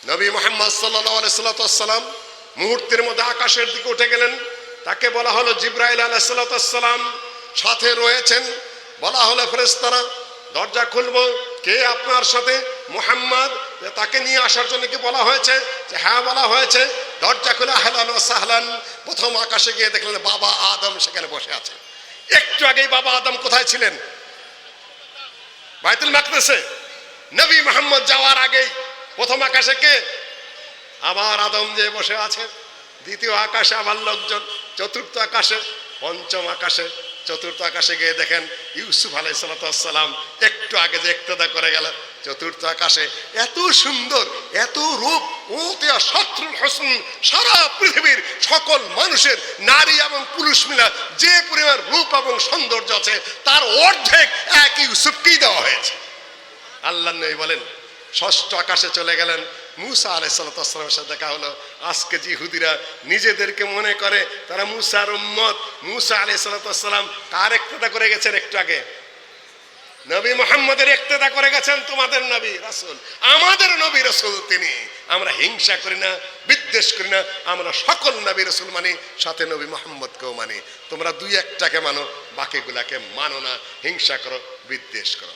নবী মুহাম্মদ সাল্লাল্লাহু আলাইহি সাল্লাম মুহূর্তের মধ্যে আকাশের দিকে উঠে গেলেন। তাকে বলা হলো জিবরাইল আলাইহিস সালাম সাথে রয়েছেন। বলা হলো ফেরেশতারা দরজা খুলবো, কে আপনার সাথে? মুহাম্মদ। তাকে নিয়ে আসার জন্য কি বলা হয়েছে? যে হ্যাঁ বলা হয়েছে। দরজা খুলে আহলান ওয়া সাহলান। প্রথম আকাশে গিয়ে দেখলেন বাবা আদম সেখানে বসে আছে। একটু আগেই বাবা আদম কোথায় ছিলেন? বাইতুল মাকদিসে। নবী মুহাম্মদ যাওয়ার আগেই প্রথম আকাশে কে? আমার আদম যে বসে আছে। দ্বিতীয় আকাশে আমার লোকজন। চতুর্থ আকাশে, পঞ্চম আকাশে, চতুর্থ আকাশে গিয়ে দেখেন ইউসুফ আলাইহিস সালাম একটু আগে যে ইক্তেদা করে গেল। চতুর্থ আকাশে এত সুন্দর, এত রূপ, ওতিয়া শত্রুল হোসেন, সারা পৃথিবীর সকল মানুষের নারী এবং পুরুষ মিলা যে পরিমাণ রূপ এবং সৌন্দর্য আছে তার অর্ধেক এক ইউসুফকেই দেওয়া হয়েছে। আল্লাহ নবী বলেন ষষ্ঠ আকাশে চলে গেলেন। মুসা আলাইহিস সালামের সাথে দেখা হলো। আজকে ইহুদিরা নিজেদেরকে মনে করে তারা মুসার উম্মত। মুসা আলাইহিস সালাম কার ইক্তেদা করে গেছেন? একটু আগে নবী মুহাম্মদের ইক্তেদা করে গেছেন। তোমাদের নবী রাসূল, আমাদের নবী রাসূল তিনি। আমরা হিংসা করি না, বিদ্বেষ করি না, আমরা সকল নবী রাসূল মানি, সাথে নবী মুহাম্মদকেও মানি। তোমরা দুই একটাকে মানো, বাকিগুলাকে মানো না, হিংসা করো, বিদ্বেষ করো।